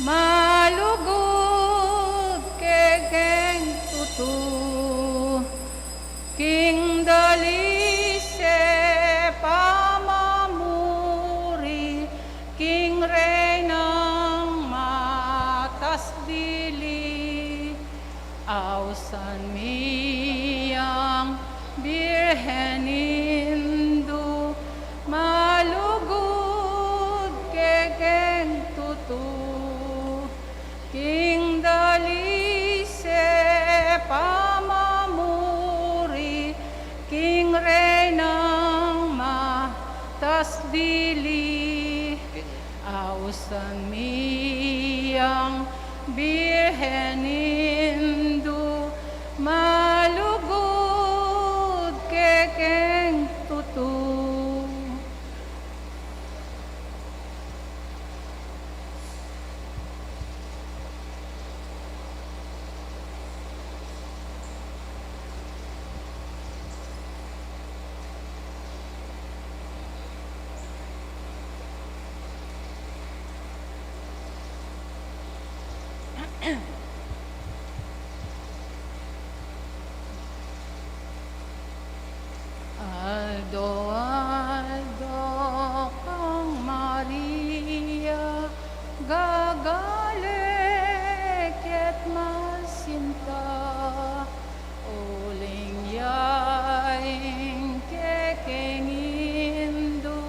malugod kegeng tutu, king dalise pamamuri, king reynang matas dili, ausan miyang birhen indu, malugod kegeng tutu, king dalise pamamuri, king reynang matas dili, ausan miyang birhen indu, malugod kegeng tutu. Aldo, Aldo kang Maria, gagale ket masinta, uling yaing kekeng indu,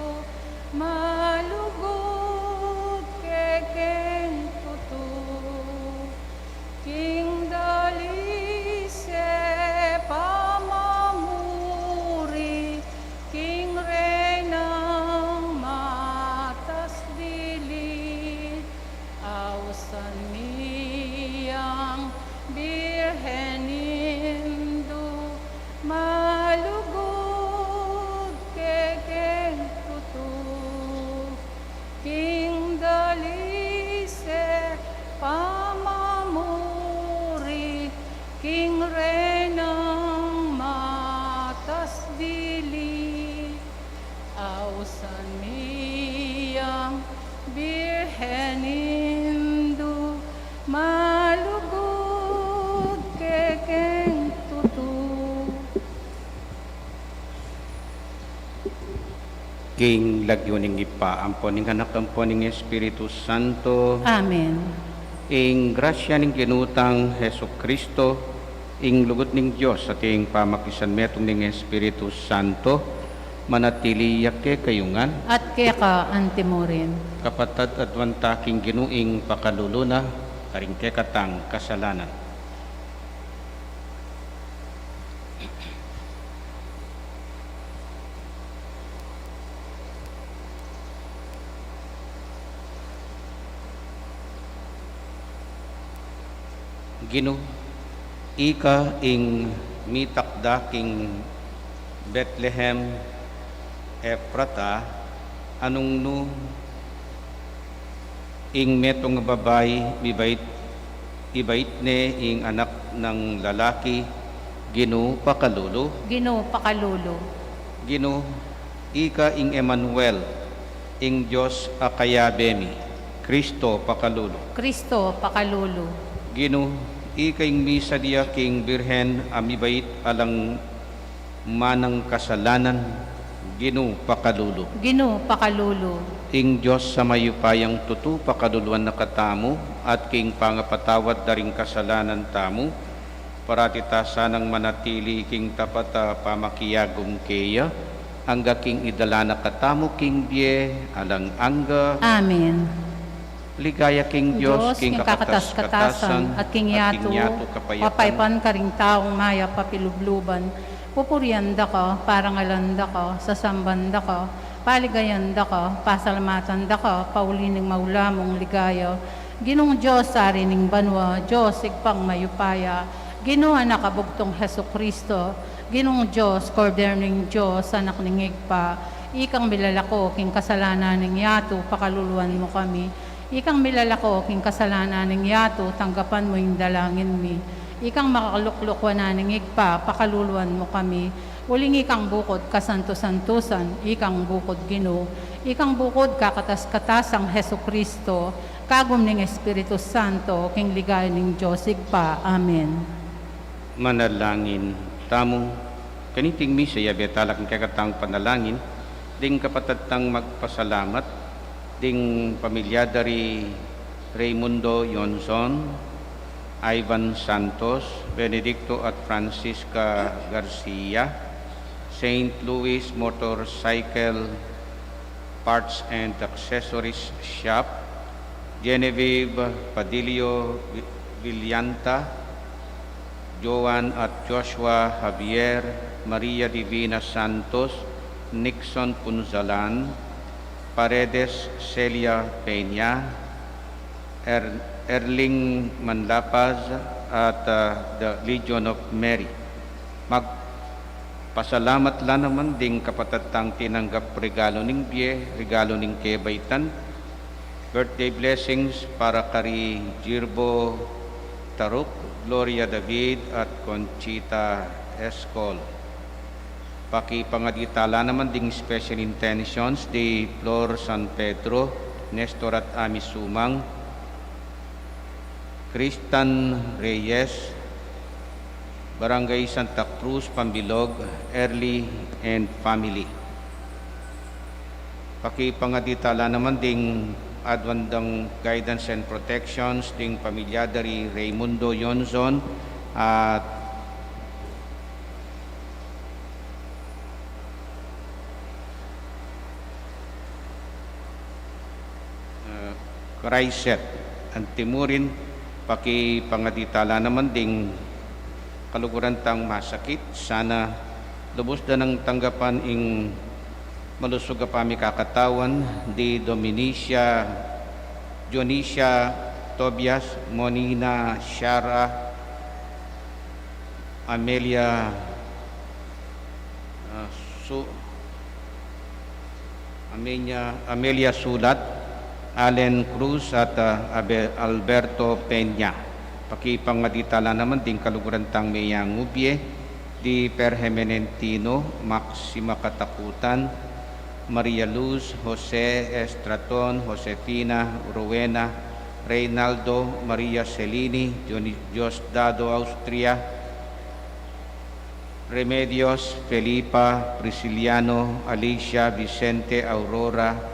malugod kekeng tutu, king dalise pamamuri, king reynang matas dili, ausan miyang birhen indu, malugod kegeng tutu, king dalise pamamuri, king reynang matas dili, ausan miyang birhen indu, malugod kegeng tutu. King lagyuning ipa, ampon ning anak ampon ning Espiritu Santo, Amen. ing grasya ning ginutang Heso Kristo, ing lugot ning Dios sa ting pamakisan metong ning Espiritu Santo, manatili yake kayungan, At kaya ka antimorin, kapatad at wantaking ginuing pakaluluna, karing kekatang kasalanan. Gino, ika ing mitakda king Bethlehem Ephrata, anong no ing metong babay ibait ne ing anak ng lalaki, Gino pakalulu, Ginoo pakalulu, Gino, ika ing Emmanuel, ing Diyos akayabemi, Kristo pakalulu, Kristo pakalulu, Gino, ika ing misa dia king Birhen amibait alang manang kasalanan, Gino pakalulu, Ginoo pakalulu, ing Diyos sa mayupayang tutu pakaluluan na katamu at king pangapatawad daring kasalanan tamu, paratita sanang manatili king tapat pamakiyagong keya, angga king idalana katamu king bie alang angga, Amen. ligaya king Diyos, king kakatas-katasan, at king yato, papaypan ka ring taong maya papilubluban, pupurianda ka, parangalanda ka, sasambanda ka, paligayanda ka, pasalamatan ka, paulining maulamong ligaya, Ginong Diyos sa rining banwa, Diyos igpang mayupaya, Ginoo anak kabugtong Heso Kristo, Ginong Diyos, korderning Diyos, anak ning igpa, ikang milalako, king kasalanan ning yato, pakaluluan mo kami, ikang milalako, king kasalanan ning yato, tanggapan mo yung dalangin mi, ikang makaluklukwan na ning igpa, pakaluluan mo kami, uling ikang bukod kasanto-santusan, ikang bukod Ginoo, ikang bukod kakatas-katasang Heso Kristo, kagum ning Espiritu Santo, king ligay ning Diyos igpa. Amen. Manalangin tamo, kaniting misa yabetalak ng kakatang panalangin, ding kapatatang magpasalamat, ding pamilya dari Raimundo Yonson, Ivan Santos, Benedicto at Francisca Garcia, St. Louis Motorcycle Parts and Accessories Shop, Genevieve Padillo Villanta, Joan at Joshua Javier, Maria Divina Santos, Nixon Punzalan, Paredes Celia Peña, Erling Manlapaz at the Legion of Mary. Magpasalamat lang naman ding kapatatang tinanggap regalo ning Bie, regalo ning Kebaitan, birthday blessings para kari Jirbo Taruk, Gloria David at Conchita Escol. Pakipangaditala naman ding special intentions di Flor San Pedro, Nestor at Ami Sumang, Kristan Reyes, Barangay Santa Cruz, Pambilog, Early and Family. Pakipangaditala naman ding adwandang guidance and protections ding pamilya dari Raimundo Yonson at Raiset ang Timurin. Pakipangaditala naman ding kaluguran tang masakit, sana lubos na ng tanggapan ing malusog pami kakatawan di Dominica, Dionisia, Tobias, Monina, Shara, Amelia, Amelia Sulat, Allen Cruz at Alberto Peña. Pakipangaditala naman din kaluguran tang Mayang Ubie, di Perhemenentino, Maxima Katakutan, Maria Luz, Jose Estraton, Josefina, Rowena, Reynaldo, Maria Celini, Diosdado Austria, Remedios, Felipa, Prisciliano, Alicia, Vicente, Aurora,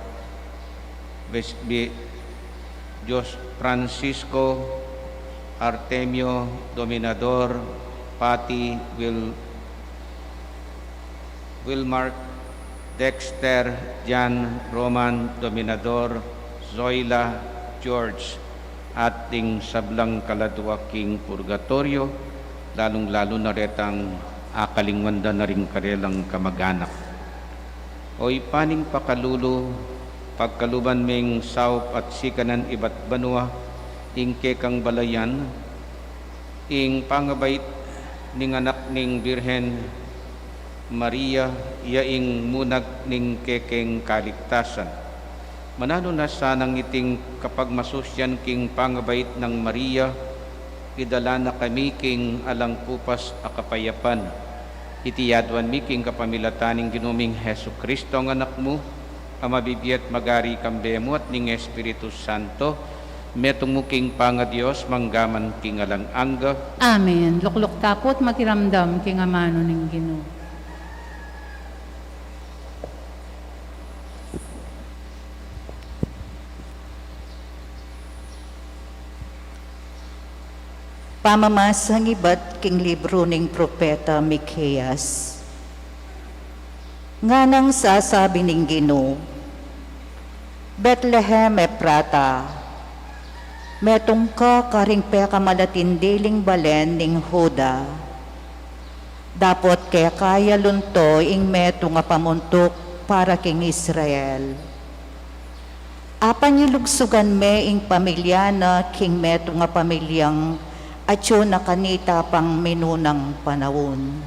Dios Francisco, Artemio, Dominador, Pati, Wilmark, Dexter, Jan, Roman, Dominador, Zoila, George, ating sablang kaladwaking purgatorio, lalong-lalo na retang akalingwanda na rin karelang kamag-anak. Oy paning pakalulo, pagkaluban ming saup at sikanan ibat banwa, ingke kang balayan, ing pangabait ning anak ning Birhen Maria, iaing munag ning kekeng kaligtasan. Manano na sanang iting kapag masusyan king pangabait ng Maria, idala na kami king alangkupas a kapayapan. Itiyadwan mi king kapamilataning ginuming Hesu Kristo ang anak mo, amabibiyat magari kambemo at ning Espiritu Santo, metong muking panga Diyos, manggaman king alang angga. Amen. Lukluk tapot makiramdam king amano ning Ginoo. Pamamasang iba't king libro ning propeta Micheas. Nga nang sasabi ning Ginoo, Bethlehem Ephrata, metong ka karing peka malatindiling balen ning Huda. Dapot kaya kaya lunto ing meto nga pamuntok para king Israel. Apan yulugsugan me ing pamilya na king meto nga pamilyang atyo na kanita pang minunang panahon.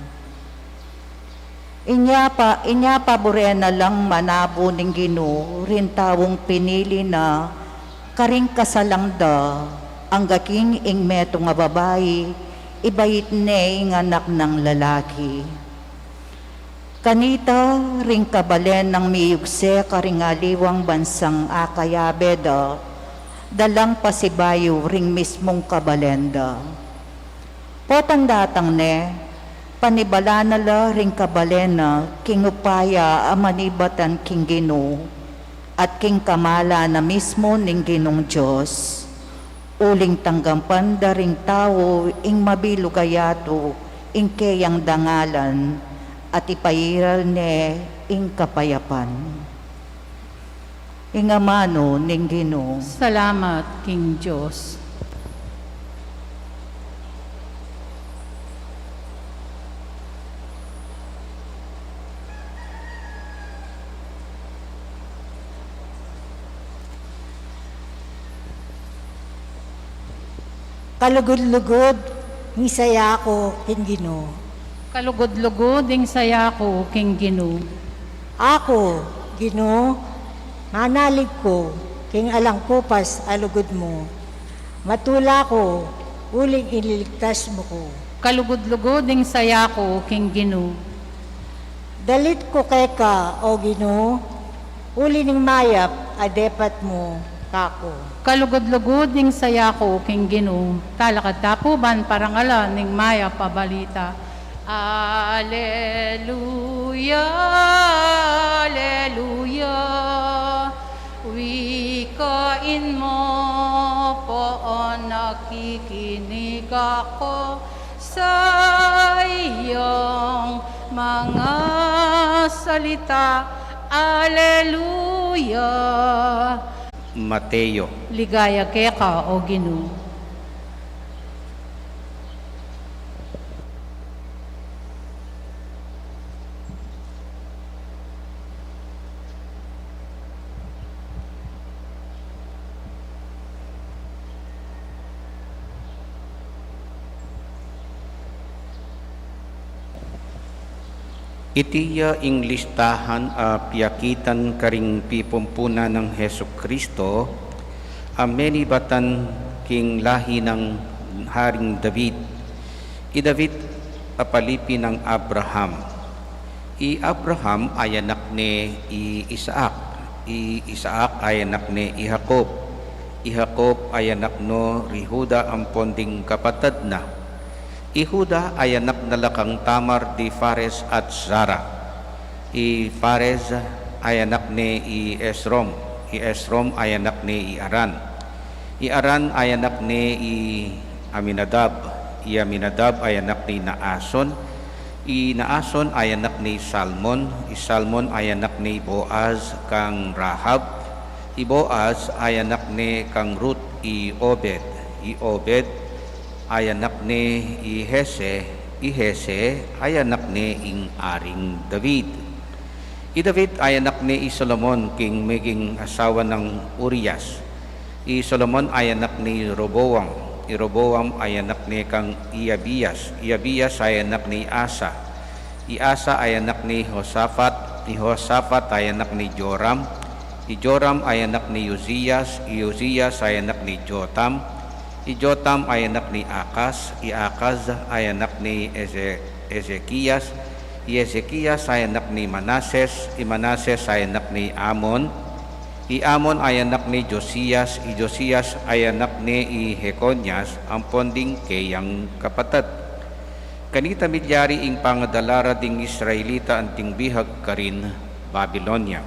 Inya paborena lang manabo ning Ginoo, rin tawong pinili na karing kasalangda, ang gaking ing meto nga babae, ibayit ne ing anak ng lalaki. Kanita ring kabalen ng miyugse karing aliwang bansang Akayabeda, dalang pasibayo ring mismong kabalenda. Potang datang ne, panibala na la ring kabalena, king upaya amanibatan king Gino, at king kamala na mismo ning Ginong Diyos. Uling tanggampan da ring tao, ing mabilugayato, ing kayang dangalan, at ipairal ne, ing kapayapan. Ing amano ning Gino. Salamat, King Diyos. Kalugod-lugod, nisaya ko, King Gino. Kalugod-lugod, ing saya ko, King Gino. Ako, Gino, manalig ko, King alangkupas alugod mo. Matula ko, uling ililigtas mo ko. Kalugod-lugod, ing saya ko, King Gino. Dalit ko keka, o Gino, uli ning mayap, adepat mo, kako. Kalugod-lugod, ing saya ko, King Gino. Talakad tapuban, parangalan, ning maya pabalita. Alleluia, Alleluia. Wikain mo poon, nakikinig ako sa iyong mga salita. Alleluia. Mateo. Ligaya keka, o Ginoo. Itiya ing listahan piyakitan karing pipumpuna ng Heso Kristo, amenibatan king lahi ng Haring David. I David apalipi ng Abraham. I Abraham ay anak ni Isaac. I Isaac ay anak ni Jacob. I Jacob ay anak no Rihuda ang ponding kapatid na. Ihuda ay anak na lakang Tamar di Fares at Zara. I Fares ay anak ni Esrom. I Esrom ay anak ni Aran. I Aran ay anak ni Aminadab. I Aminadab ay anak ni Naason. I Naason ay anak ni Salmon. I Salmon ay anak ni Boaz kang Rahab. I Boaz ay anak ni kang Ruth. I Obed. I Obed ay anak ni Ihese. Ihese ay anak ni Aring David. I David ay anak ni Solomon king maging asawa ng Urias. I Solomon ay anak ni Roboam. I Roboam ay anak ni kang Iabias. Iabias ay anak ni Asa. I Asa ay anak ni Josaphat. I Josaphat ay anak ni Joram. I Joram ay anak ni Uzzias. I Uzzias ay anak ni Jotam. I Jotam ay anak ni Akas. I Akas ay anak ni Ezekias. I Ezekias ay anak ni Manases. I Manases ay anak ni Amon. I Amon ay anak ni Josias. I Josias ay anak ni Jeconias, ang ponding kayang kapatid. Kanita midyari ing pangadalara ding Israelita anting bihag karin Babilonia.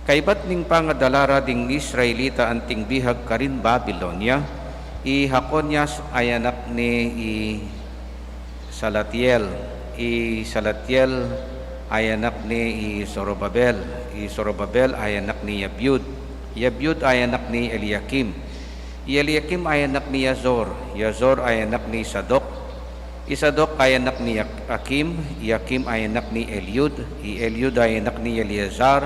Kaibat ning pangadalara ding Israelita anting bihag karin Babilonia, I Jeconias ay anak ni Salatiel. I Salatiel ay anak ni Zorobabel. I Zorobabel ay anak ni Yabyud. Yabyud ay anak ni Eliakim. I Eliakim ay anak ni Yazor. Yazor ay anak ni Sadok. I Sadok ay anak ni Akim. I Akim ay anak ni Eliud. I Eliud ay anak ni Eleazar.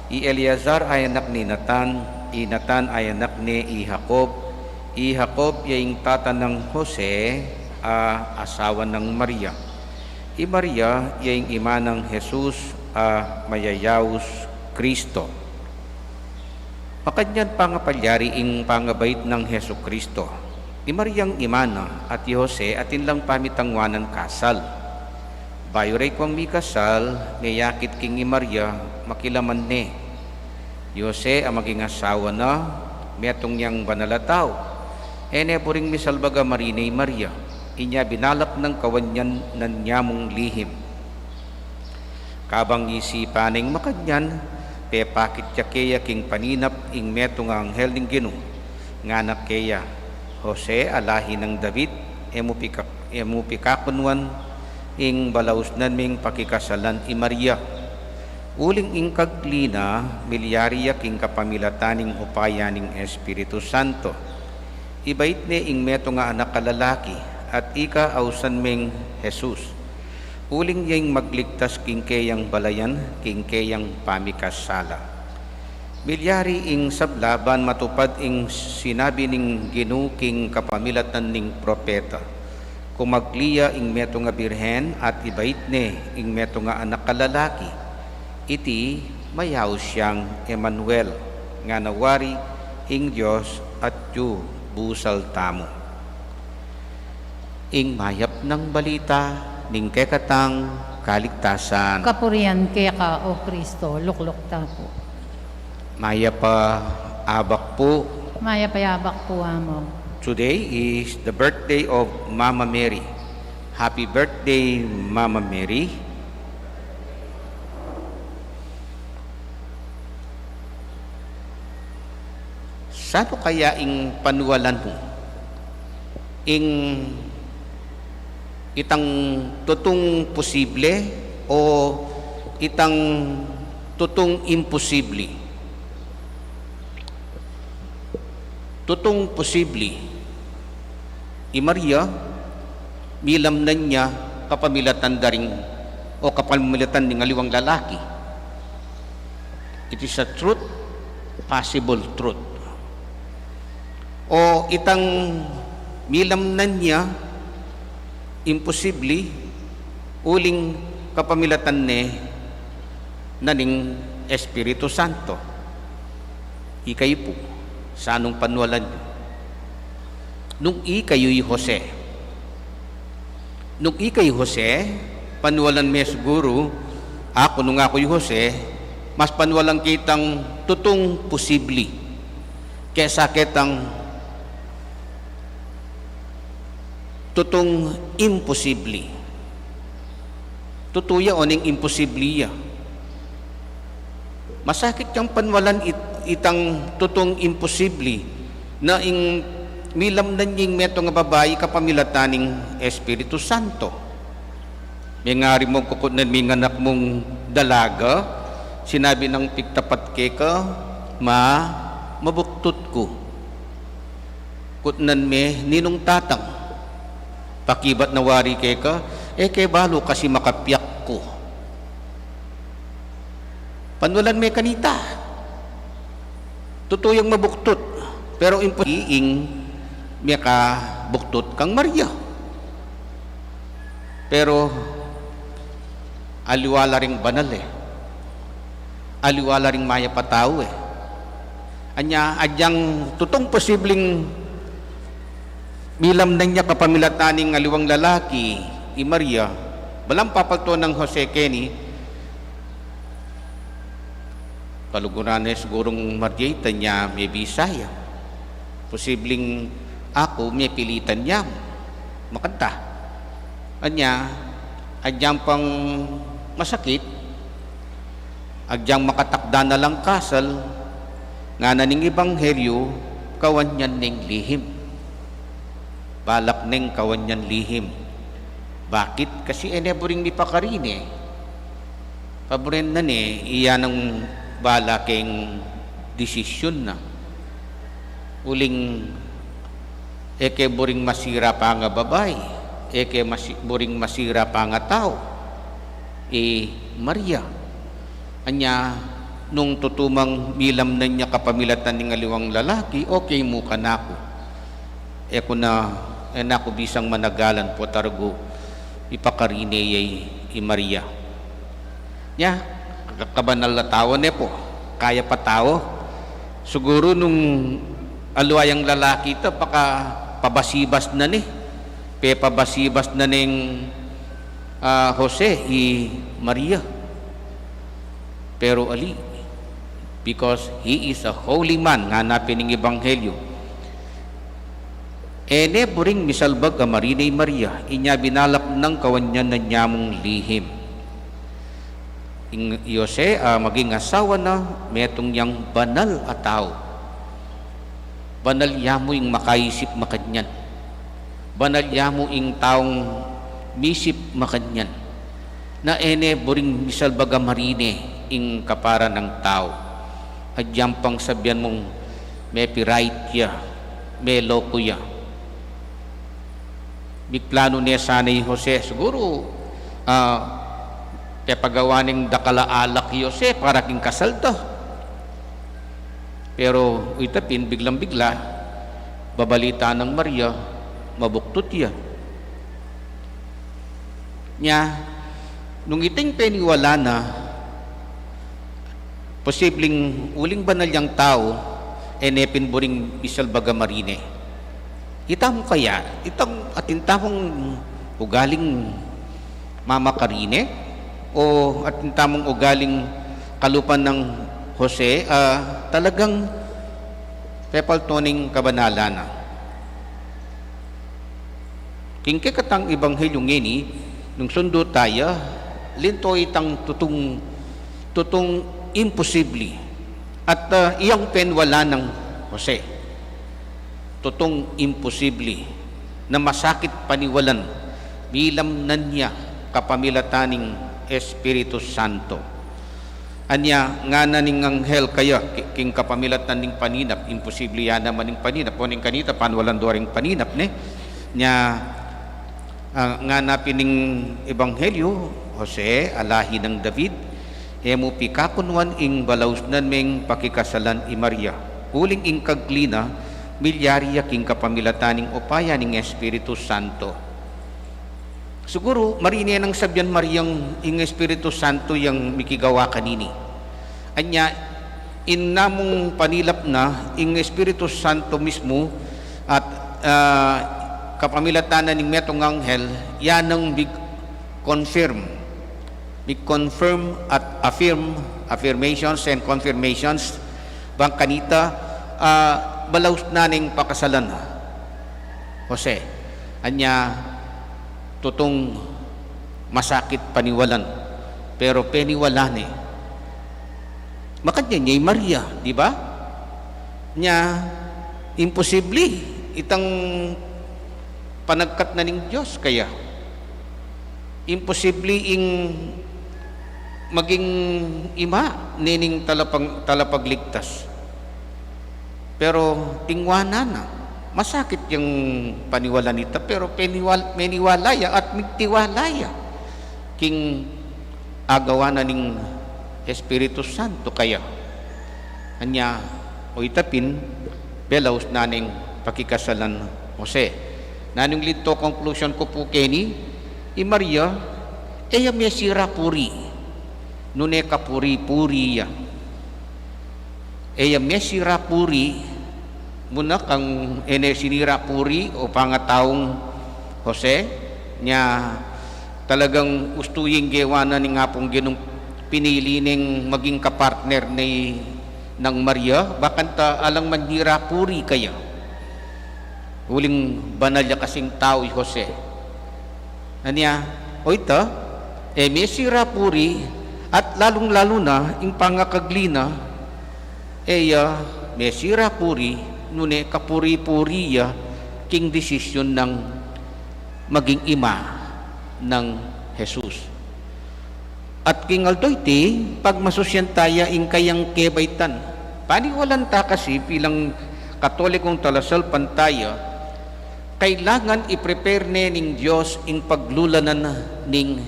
I Eleazar ay anak ni Natan. I Natan ay anak ni Jacob. I Jacob yung tata ng Jose, asawa ng Maria. I Maria yung ima ng Jesus, mayayaus Kristo. Pakanyan pangapalyari ing pangabait ng Heso Kristo. I Mariang imana at i Jose atin lang pamitangwanan kasal. Bayo ray kwang mi kasal, ngayakit king i Maria makilaman ne. I Jose ang maging asawa na, metong niyang banalataw. Ene puring misalbaga marinay Maria, inya binalak ng kawanyan nan nyamong lihim. Kabang isipaning makanyan, pepakit ya keya king paninap ing metong anghel ning Ginoo, nganak keya, Jose alahi ng David, emu pikakunwan ing balausnan ming pakikasalan i Maria. Uling ing kaglina, milyariya king kapamilataning upayaning Espiritu Santo. Ibait ne ing meto nga anak kalalaki, at ika ausan ming Jesus. Uling yang magligtas king kayang balayan, king kayang pamikasala. Milyari ing sablaban matupad ing sinabi ning Ginoo king kapamilatan ning propeta. Kumagliya ing meto nga birhen at ibait ne ing meto nga anak kalalaki. Iti mayaw siyang Emmanuel, nga nawari ing Diyos at yu busal tamo. Ing mayap ng balita ning kekatang kaligtasan. Kapurian kaya ka, O Kristo, luklok tapo. Maya pa abak po. Maya payabak po amo. Today is the birthday of Mama Mary. Happy birthday, Mama Mary. Sano kaya ing panuwalan mo? Ing itang tutong posible o itang tutong imposible? Tutong posible. I Maria, milam na niya kapamilatan daring o kapamilatan ng aliwang lalaki. It is a truth, possible truth. O itang milam na niya imposible, uling kapamilatan ne naning Espiritu Santo. Ikay po, sa anong panwalan nyo? Nung ikayo'y Jose. Nung ikay Jose, panwalan me siguro, ako nung ako'y Jose, mas panwalang kitang tutong posible, kesa kitang tutong imposible. Tutuya o ning imposible ya. Masakit yung panwalan itang tutong imposible na ing milam na nying meto nga babae kapamilataning Espiritu Santo. May ngari mong kukunan may anak mong dalaga, sinabi ng pigtapat keka, mabuktot ko. Kutnan me ninong tatang. Pakibat na wari keka, kay balo kasi makapiyak ko. Panwalan may kanita. Tutuyang mabuktot. Pero iing may kabuktot kang Maria. Pero aliwala ring banal aliwala ring maya patao Anya, adyang tutong posibleng milam na niya kapamilataning aliwang lalaki, i Maria, balang papagto ng Jose Kenny, paluguran sigurong Margita niya may bisaya. Posibleng ako may pilitan niya makanta. Anya, adyang pang masakit, adyang makatakda na lang kasal, nga naning ebanghelyo, kawanyan ning lihim. Balak ning kawanyan lihim. Bakit? Kasi eneburing mi pakarine. Paboren na iyan ang balaking desisyon na. Uling eke buring masira pa nga babae, eke buring masira pa nga tao. Maria, anya nung tutumang milam na niya kapamilatan ng aliwang lalaki, okay mo ka na ako. Eko na nako bisang managalan po targo ipakarine i Maria. Nya, kabanal na tao po, kaya pa tao. Siguro nung aluayang lalaki ito, baka pabasibas na pabasibas na ning Jose i Maria. Pero ali, because he is a holy man, nga napin ng Ebanghelyo. Ene buring misalbag a Marinay Maria, inya binalap ng kawanyan na nyamong lihim. Ing Jose maging asawa na metong yang banal a tao. Banal yamo ing makaisip makanyan. Banal yamo ing taong misip makanyan. Na ene buring misalbag a Marine ing kapara ng tao. Adyang pang sabihan mong may pirait ya, may loko ya. Plano niya sana yung Jose, siguro pagawa ng dakalaalak Jose para king kasal to. Pero itapin, biglang-bigla, babalita ng Maria, mabuktot ya. Nya, nung iting peniwala na, posibleng uling banal yang tao, enepin buring isalbaga Marine. Itamo kaya, itang atintamong ugaling Mama Karine o atintamong ugaling kalupan ng Jose, talagang pepaltoning kabanala na. Kingke katang Ebanghelyo ngini, nung sundo tayo, linto itang tutong imposible at iyang penwala ng Jose. Tutong imposible na masakit paniwalan bilam na niya kapamilataning Espiritu Santo. Anya nga na ning anghel kaya king kapamilatan ning paninap, imposible yan naman ning paninap o ning kanita panwalan doring paninap ne nya nga napin ning Ebanghelyo, Jose alahi ng David emo pikakunwan ing balawsnan meng pakikasalan i Maria uling ing kaglina milyariya king kapamilataning upaya ning Espiritu Santo. Siguro marine nang sabyan Mariang ing Espiritu Santo yang mikigawa kanini. Anya innamong panilap na ing Espiritu Santo mismo at kapamilatanan ning metong anghel yanang confirm at affirmations and confirmations bang kanita balaus naning pakasalan Jose. Anya tutong masakit paniwalan pero peniwala ni makanya niya Maria, di ba? Nya imposible itang panagkat na ning Diyos kaya imposible ing maging ima nining talapagligtas. Pero tingwana na, masakit yung paniwala nita, pero meniwalaya at migtiwalaya king agawa na ning Espiritu Santo kaya. Anya, o itapin, belaus na ning pakikasalan Jose. Nanong lito conclusion ko po Kenny, i Maria, eya mesira puri, nune kapuri-puri ya. Eya mesira puri, muna kang sinira puri o pangataong Jose nya talagang ustuying gewana ni nga pong ginong pinili ning maging kapartner ni ng Maria bakan ta alang manhira puri kaya uling banal ya kasing tao Jose anya o ito mesira puri at lalong lalo na ing pangakaglina mesira puri nune kapuri-puriya king desisyon ng maging ima ng Jesus. At king aldoyti, pag masusyan taya ing kayang kebaitan, paniwalan ta kasi bilang katolikong talasal pantaya, kailangan i-prepare ne ning Diyos ing paglulanan ning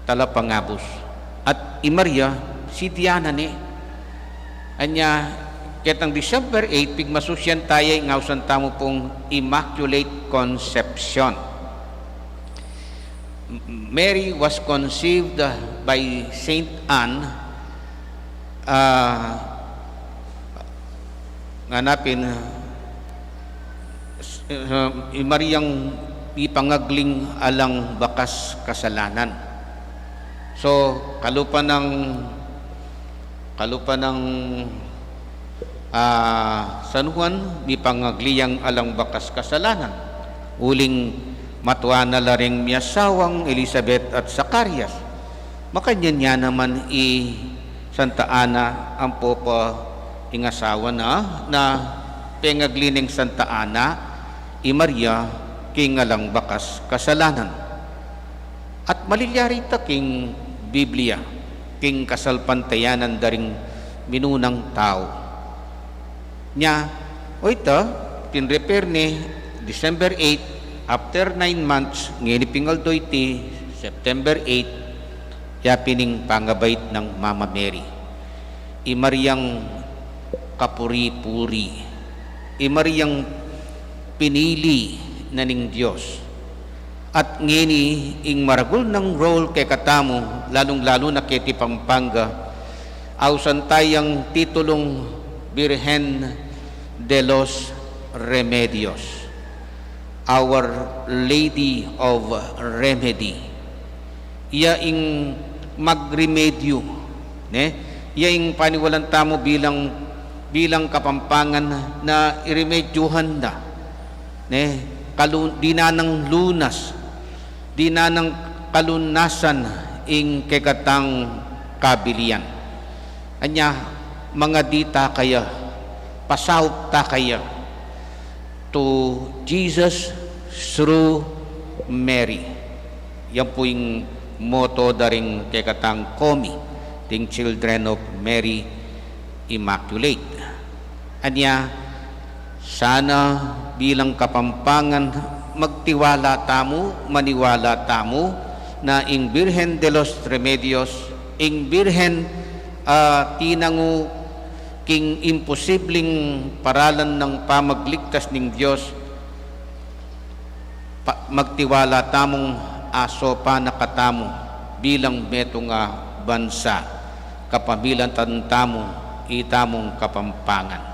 talapangabos. At i Maria, si Diana ne, anya ketang December 8, pigmasusyan tayo ngausan tamo pong Immaculate Conception. Mary was conceived by Saint Anne nganapin Mariang ipangagling alang bakas kasalanan. So kalupa ng kalupa ng San Juan, mi pangagliyang alang bakas kasalanan. Uling matwa na laring miyasawang Elizabeth at Zacarias. Makanyan niya naman Santa Ana ang popa ingasawa na pengaglining Santa Ana Maria king alang bakas kasalanan. At malilyari ta king Biblia king kasalpantayanan daring minunang tao. Nya, o ito, pinrepair ni December 8, after 9 months, ngayon pingaldoy ti September 8, yapining pangabait ng Mama Mary. Imariyang kapuri-puri, imariyang pinili na ning Diyos. At ngini ing maragul ng role kay katamo, lalong-lalo na kay ti Pampanga, ausan tayang titulong Birhen de los Remedios, Our Lady of Remedy. Iya ing magremedyo, iya ing paniwalan tamo bilang kapampangan na iremedyohan na, di na ng lunas, di na ng kalunasan ing kekatang kabilian. Anya mga dita kaya, pasahop ta kaya to Jesus through Mary. Yan po yung motto daring kekatang komi, ting Children of Mary Immaculate. Anya, sana bilang kapampangan magtiwala tamo, maniwala tamo na ing Birhen de los Remedios, ing Birhen tinangu king imposibleng paralan ng pamagligtas ng Diyos, magtiwala tamong aso pa nakatamo bilang meto nga bansa, kapamilan tamo itamong kapampangan.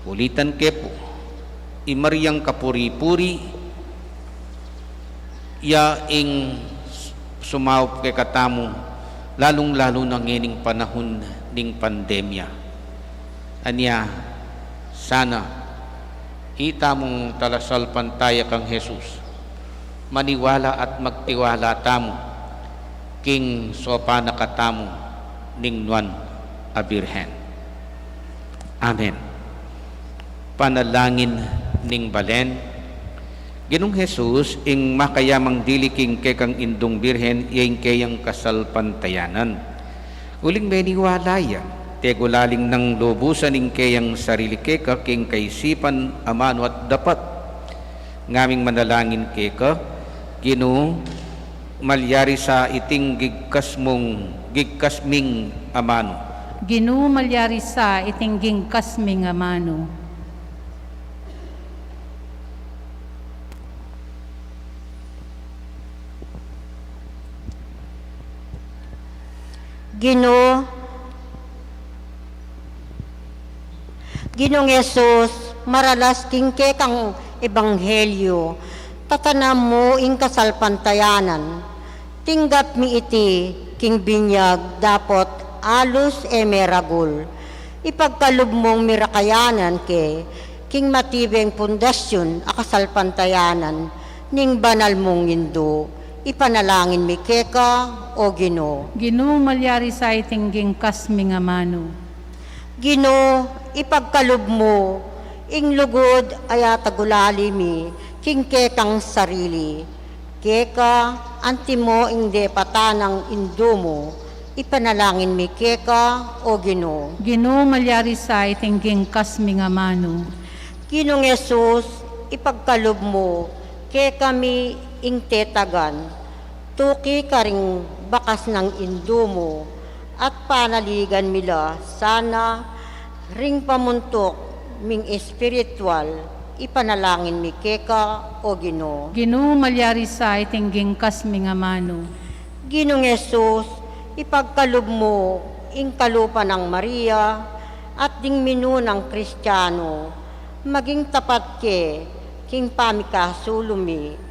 Ulitan kepo, imariyang kapuri-puri, ya ing sumawp kay katamo, lalong-lalo na ngining panahon ning pandemya. Anya, sana itamong talasalpan tayo kang Jesus, maniwala at magtiwala tamo king sopa nakatamo ning Nuan a Birhen. Amen. Panalangin ning balen, Ginong Jesus ing makayamang diliking kekang indong Birhen iyang kayang kasalpantayanan. Uling meniwalaya, tegulaling ng lubusan ing kayang sarili keka king kaisipan amano at dapat. Ngaming manalangin keka, Ginoo, malyari sa iting gigkasming amano. Ginoo, malyari sa iting gigkasming amano. Ginong Yesus, maralas king kang ebanghelyo, tatanam mo ing kasalpantayanan, tinggap mi iti king binyag dapot alus meragul, ipagkalub mong mirakayanan king matibeng pundasyon a kasalpantayanan, ning banal mong indo, ipanalangin mi keka o Ginoo. Ginoo, malyari sa iting gigkasming amano. Ginoo, ipagkalub mo, ing lugod ay tagulali mi, king kekang sarili. Keka, anti mo ing depatanang indo mo, ipanalangin mi keka o Ginoo. Ginoo, malyari sa iting gigkasming amano. Ginong Yesus, ipagkalub mo, keka mi ing tetagan, tuki karing bakas ng indo mo, at panaligan mila sana ring pamuntok ming espiritual, ipanalangin mi keka o Ginoo. Ginoo, malyari sa iting gigkasming amano. Ginong Yesus, ipagkalub mo ing kalupa ng Maria at ding minu ng Kristiyano, maging tapat king pamikasulumi,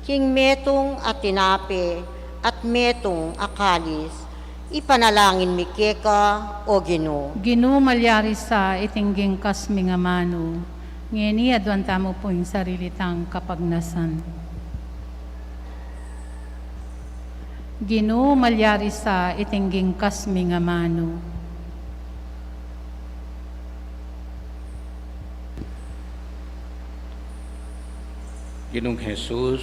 king metong at tinape at metong akalis, ipanalangin mi keka o Ginoo. Ginoo malyari sa itingging kasmi nga mano. Ngeni adwan tamo po yung sarili tang kapagnasan. Ginoo malyari sa itingging kasmi nga mano. Ginoong Jesus,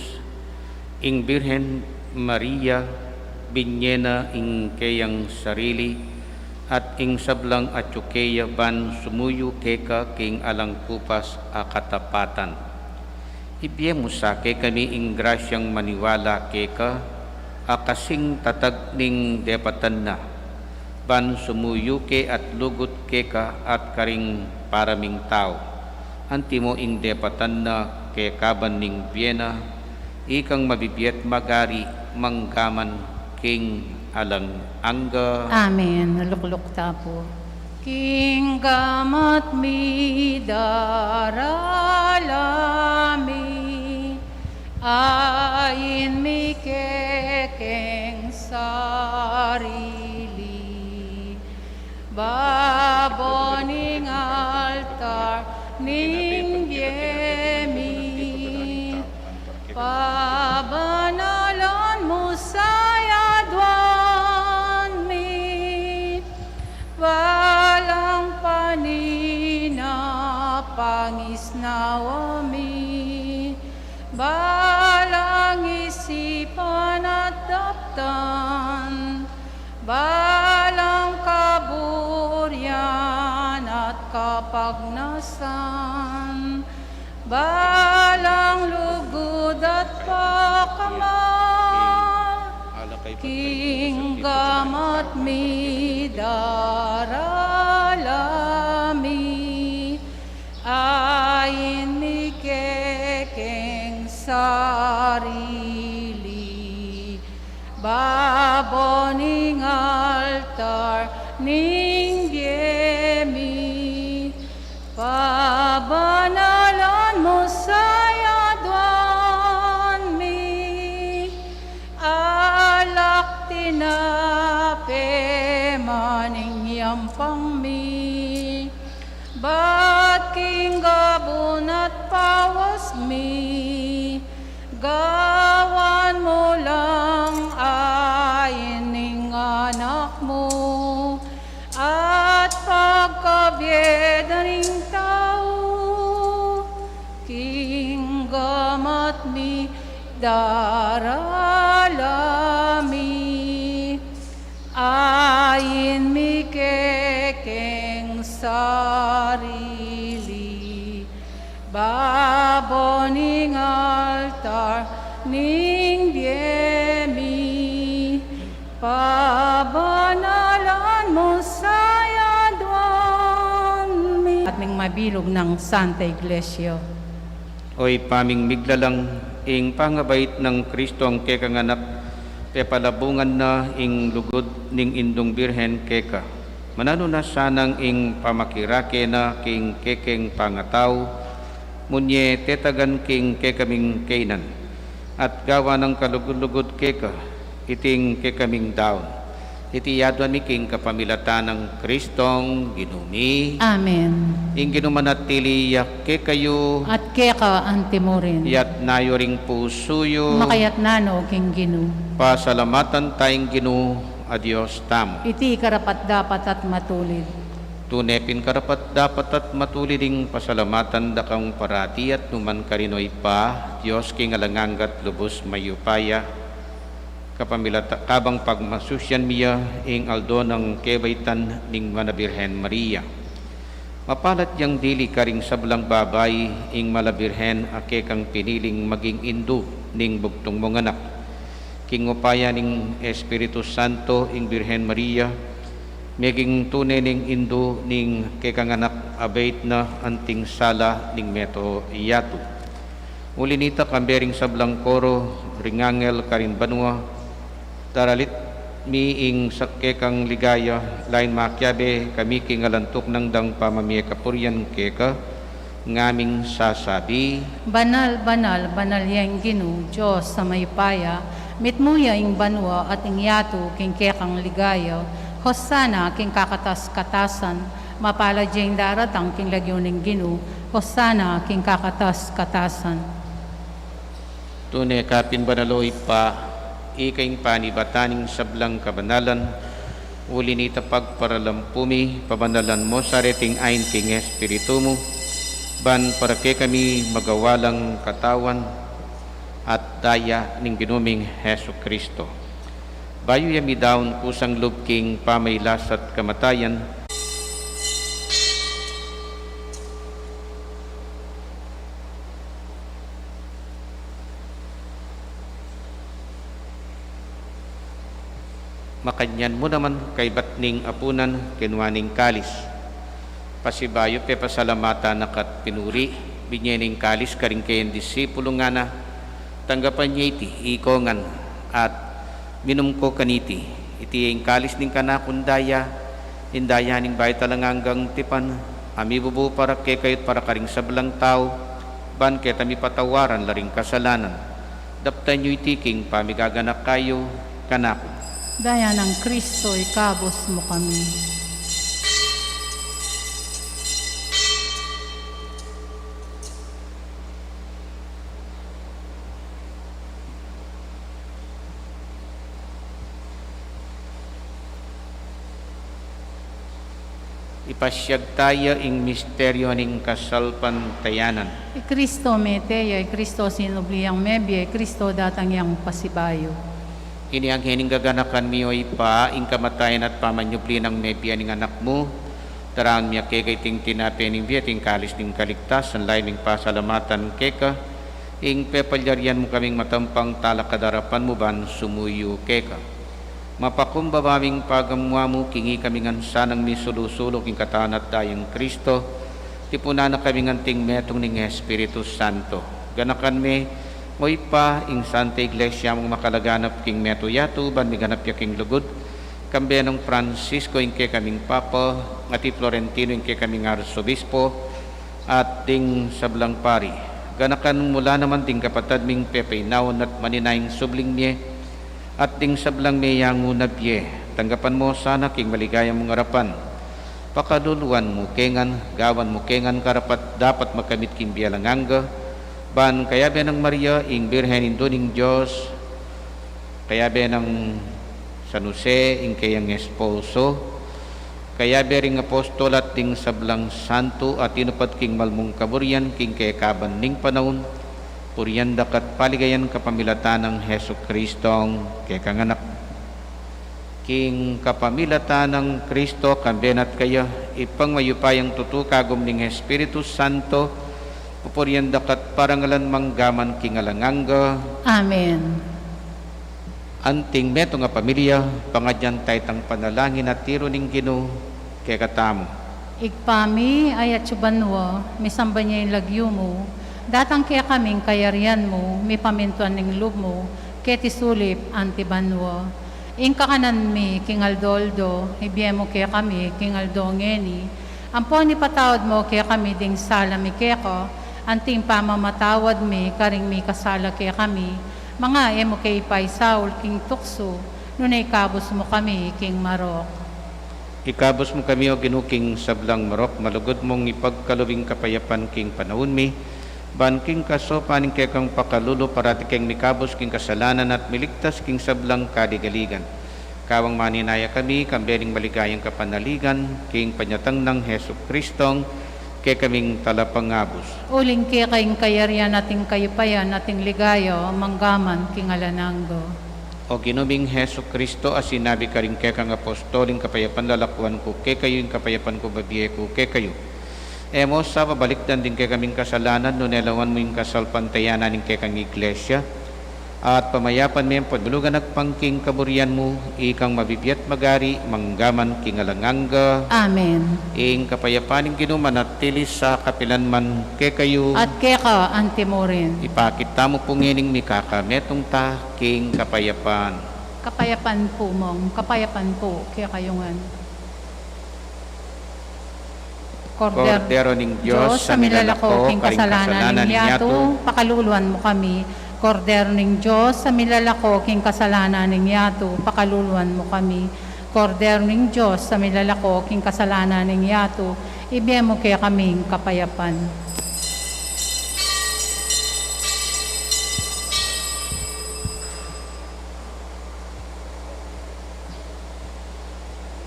ing Birhen Maria, binyena ing kayang sarili, at ing sablang at yukeya ban sumuyo keka king alang kupas a katapatan. Ibiyemo sa kami ing grasyang maniwala keka, akasing tatag ning depatan na, ban sumuyo ke at lugot keka at karing paraming tao. Antimo ing depatan na ke kaban ning Vienna, ikang mabibiyet magari manggaman king alang angga. Amen. Naluklok tapo. King gamat mi daralami, ayin mi kekeng sarili, baboning altar ning yemi, pabanalan mo sayadwan mi, walang panina pangisnawami, balang isipan at daptan, balang kaburyan at kapagnasan, balang lugod at pakama, king gamat mi daralami, ayin mi kekeng sarili, baboning altar ning yemi, pabanalan mo sayadwan mi, alak tinape maning yampang mi, ba't king gabon at pawas mi, gawan mo lang ayin ning anak mo, at pagkabyeda ring tao, king gamat mi daralami, ayin mi kekeng sarili, baboning altar ning yemi, pabanalan mo sayadwan mi. At ning mabilog ng Santa Iglesia. Oy paming miglalang ing pangabait ng Kristo ang kekang anak, pepalabungan na ing lugod ning indong Birhen keka. Manano na sanang ing pamakirake na king kekeng pangataw, munye tetagan king kekaming kainan, at gawa ng kalugod-lugod keka, iting kekaming daon. Iti yadwan mi king kapamilatan ng Kristong ginumi. Amen. Ing ginumanatili yak kayo, At keka antimorin. yat nayoring pusuyo, Makayat nano king ginu. pasalamatan tayong ginu, adios tamo. Iti karapat dapat at matulid. Tunepin karapat dapat at matuliding pasalamatan dakang parati at numan karinoy pa, Diyos king alanganggat lubos mayupaya, kapamilata kabang pagmasusyan miya ing aldo ng kebaitan ning Manabirhen Maria. Mapalat yang dili karing sablang babay ing Malabirhen ake kang piniling maging indo ning bugtong mong anak. King upaya ning Espiritu Santo ing Birhen Maria, meging tunay ning indo ning kekanganak abait na anting sala ning meto iyato. Ulinita kambering sablang koro, ringangel karin banwa, daralit mi ing sakekang ligaya, lain makyabe kami king alantok ng dang pamamiya kapuryan keka, ngaming sasabi, Banal, banal, banal yang ginu, Diyos sa maypaya, mitmuya ing banwa at ing yato king kekang ligayo, Hosanna king kakatas-katasan, mapala jeng daratang king lagyoning Ginoo, Hosanna king kakatas-katasan. Tunay kapin banaloy pa, ikaing panibataning sablang kabanalan, uli ni tapag paralampumi, pabanalan mo sa reting ain king Espiritu mo, ban para kay kami magawalang katawan at daya ning ginuming Hesu Kristo. Bayo yami daon kusang lubking pamaylas at kamatayan, makanyan mo naman kay batning apunan kinwaning kalis. Pasibayo pe pasalamata nakat pinuri, binyening kalis karing kayan disipulo nga na, tanggapan niya iti, ikongan, at minum ko kaniti, iti yung kalis ning kanakundaya, indaya ning bayat talanganggang tipan, amibubu para kay kayot para karing sablang tao, ban kay tami patawaran laring kasalanan, daptan nyo iti king pamigaganak kayo, kanako. Daya ng Kristo, ikabos mo kami. Ipasyag tayo ing misteryo ning kasalpantayanan. Kristo meteya, Kristo sinubliyang mebye, Kristo datang yang pasibayo. Ini ang hining gaganakan miyo ipa, ing kamatayan at pamanyupli ng mebya ning anak mo, taraan miya kekay ting tinapi ning biya, ting kalis ning kaligtasan, lain ning pasalamatan keka, ing pepalyarian mo kaming matampang talakadarapan mo ban sumuyo keka. Mapakumbabaming pagamwa mo, kingi kami ngan sanang misulusulok ing katawan at dayang Kristo, tipuna na kami ngan ting metong ning Espiritu Santo. Ganakan me, mo'y pa ing Santa Iglesia mong makalaganap king meto yato, ban miganap ya king lugod, kambianong Francisco ing ke kaming Papa, at Florentino ing ke kaming Arsobispo, at ting sablang pari. Ganakan mula naman ting kapatad ming pepeinaon at maninaing subling niye, at ding sablang meyang unabye, tanggapan mo sana king maligayang mong harapan. Pakaduluan mo kengan, gawan mo kengan karapat dapat makamit king bialanganga, ban kaya ng Maria ing Birhen induning Diyos, kaya ng San Jose ing kayang esposo, kaya ring apostol at ding sablang santo at inupat king malmong kaburian king kaya kaban ning panahon, purianda kat paligayan kapamilatan ng Hesu Kristong kekanganak. King kapamilatan ng Kristo kambenat kaya ipangmayupayang tutukagom ning Espiritu Santo, pupurianda kat parangalan manggaman king alanganga. Amen. Anting meto nga pamilya, pangadyan taytang panalangin at tiro ning Ginoo kekatamo. Igpami ayat subanwa, misamba niya yung lagyo mo, datang kaya kaming kayarian mo, may pamintuan ng loob mo, keti sulip antibanwa. Ing kakanan mi, king Aldoldo, ibiyem mo kaya kami, king Aldongeni. Ampo ni patawad mo kaya kami ding sala mi kaya ko, anting pamamatawad mi, karing mi kasala kaya kami. Mga emo kay Ipay Saul, king Tukso, nunay kabos mo kami, king Marok. Ikabos mo kami o ginuking sablang Marok, malugod mong ipagkalubing kapayapan king panahon mi, ban king kaso paning kekang pakalulo parati keng mikabos king kasalanan at miligtas king sablang kadigaligan. Kawang maninaya kami, kambering maligayang kapanaligan, king panyatang ng Hesu Kristong, kay kaming talapangabos. Uling kaya kayong kayarian nating kayupayan, nating ligayo, manggaman, king Alananggo. O ginuming Hesu Kristo, as sinabi ka rin kekang apostoling kapayapan lalakwan ko, kay kayo yung kapayapan ko babiye ko, kay kayo. Emo sa pabalikdan din kay kaming kasalanan, no nelawan mo yung kasalpantayanan ng kay kang iglesia, at pamayapan mo yung pagbulugan at pangking kaburian mo, ikang mabibiyat magari, manggaman king alanganga. Amen. Ing kapayapan ng ginuman at tilis sa kapilan man kay kayo, At keka antimorin. ipakita mo pong ining mikaka, metong ta king kapayapan. Kapayapan po mong, kapayapan po, kaya kayungan. Kordero ning Diyos, sa milalako, king kasalanan ninyato, pakaluluan mo kami. Kordero ning Diyos, sa milalako king kasalanan ning yato, pakaluluan mo kami. Kordero ning Diyos, sa milalako king kasalanan ning yato, ibigay mo kaya kaming kapayapan.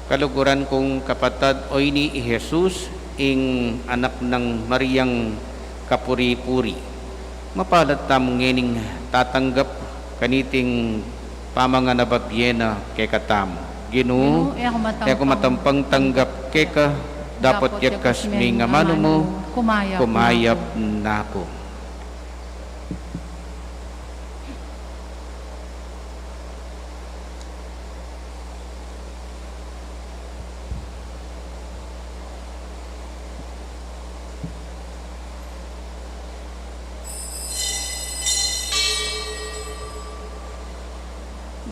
Kaluguran kong kapatad, oy ni Jesus, ing anak ng Mariang Kapuri-puri. Mapalad tamong ngening tatanggap kaniting pamangan na babyena kay katamo. Ginoo, ako matampang tanggap kay ka, dapat yakas may nga mano mo, kumayap na ako.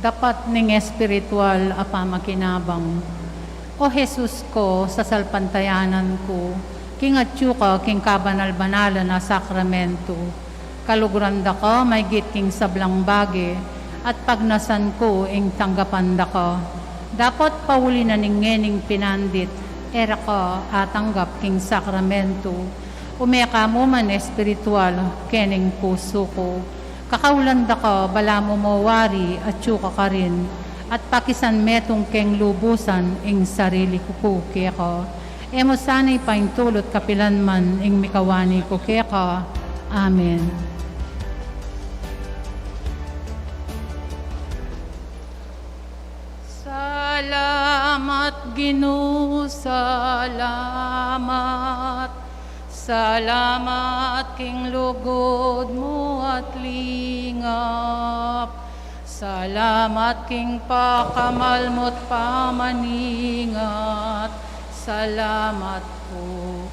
Dapat ning espiritual apamakinabang. O Jesus ko, sa salpantayanan ko, king atyu ka, king kabanal-banala na sakramento, kaluguran da ka, may git king sablang bagi, at pagnasan ko, ing tanggapan da ka. Dapat pauli na ning ngening pinandit, era ka atanggap king sakramento, umeka mo man espiritual, kening puso ko, kakaulanda ka, bala mo mawari, at yuka ka rin, at pakisan metong keng lubusan, ing sarili ko kaya ka. Emo sana'y paintulot kapilan man, ing mikawani ko kaya ka. Amen. Salamat, Ginoo, salamat. Salamat king lugod mo at lingap. Salamat king pakamal mo't pamaningat. Salamat po.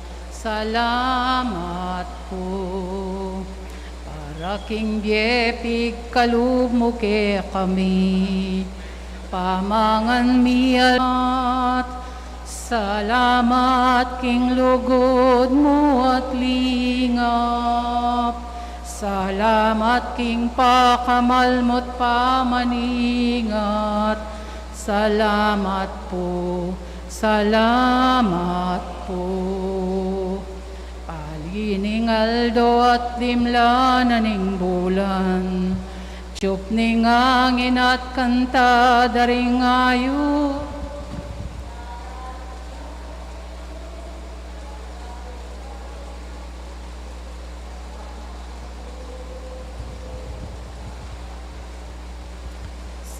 Para king biepig kalub mo ke kami. Pamangan miyalat. Salamat king lugod mo at lingap. Salamat king pakamal mo't pamaningat. Salamat po. Palining aldo at dimlanan ning bulan. Tiyup ning angin at kanta daring ayo.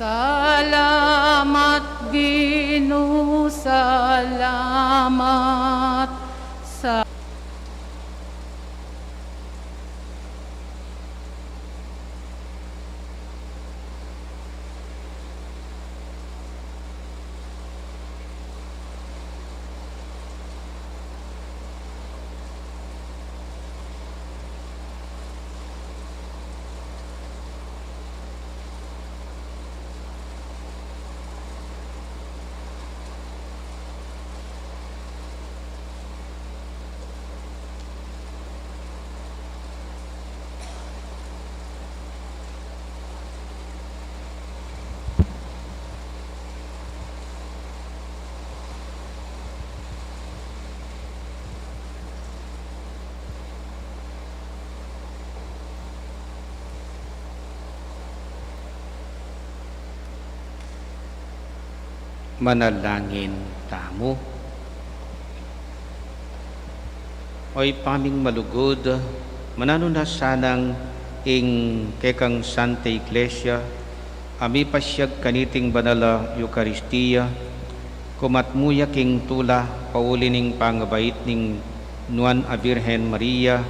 Salamat, Ginoo, salamat. Manalangin tamo. Oy paming malugod, manano na sanang ing kekang Santa Iglesia, ami pasyag kaniting banala Eucharistia, kumatmuya king tula, paulining pangabait ning Nuan a Virgen Maria,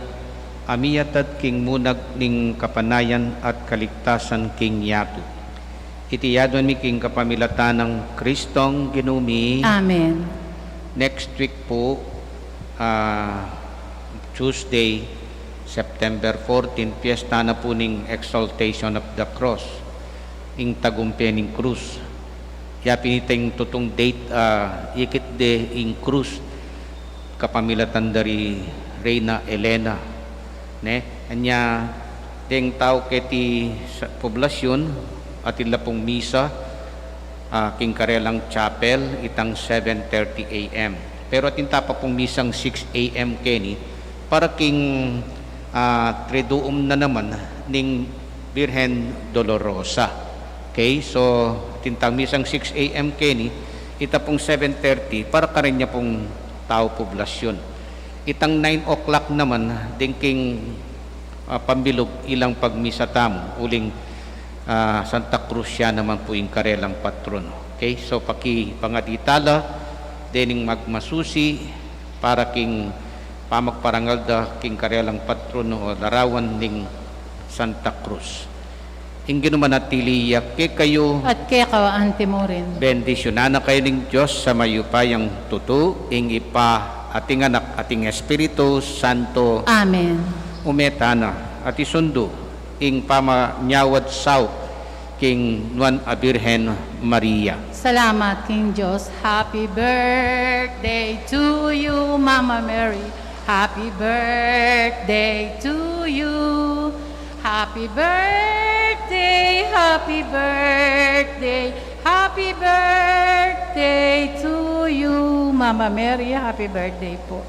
amiyatad king munag ning kapanayan at kaligtasan king yato. Itiyadwan mi king kapamilatan ng Kristong Ginumi. Amen. Next week po, Tuesday, September 14, piyesta na po ning Exaltation of the Cross, ing tagumpening krus. Ya piniteng tutong date, ikit de ing krus, kapamilatan dari Reina Elena. Ne? Anya, Deng tao keti sa poblasyon at ila pong misa king Karelang Chapel itang 7:30 a.m. Pero atin tapa pong misang 6 a.m. keni para king triduum na naman ning Birhen Dolorosa. Okay, so tintang misang 6 a.m. keni ita pong 7:30 para kanya pong tao poblasyon. Itang 9 o'clock naman ding king pambilog ilang pagmisa tamo uling Santa Cruz siya naman po yung Karelang patron. Okay, so pangaditala dening magmasusi para king pamagparangal da king Karelang patron o larawan ning Santa Cruz. Ingin manatili ke kayo At kaya kawaante mo rin. bendisyonan na kayo ng Diyos sa mayupayang tutu ing ipa ating anak ating Espiritu Santo Amen. umetana at isundo ing pamanyawad saw king Nuan a Birhen Maria. Salamat, King Diyos. Happy birthday to you, Mama Mary. Happy birthday to you. Happy birthday, happy birthday, happy birthday to you, Mama Mary. Happy birthday po.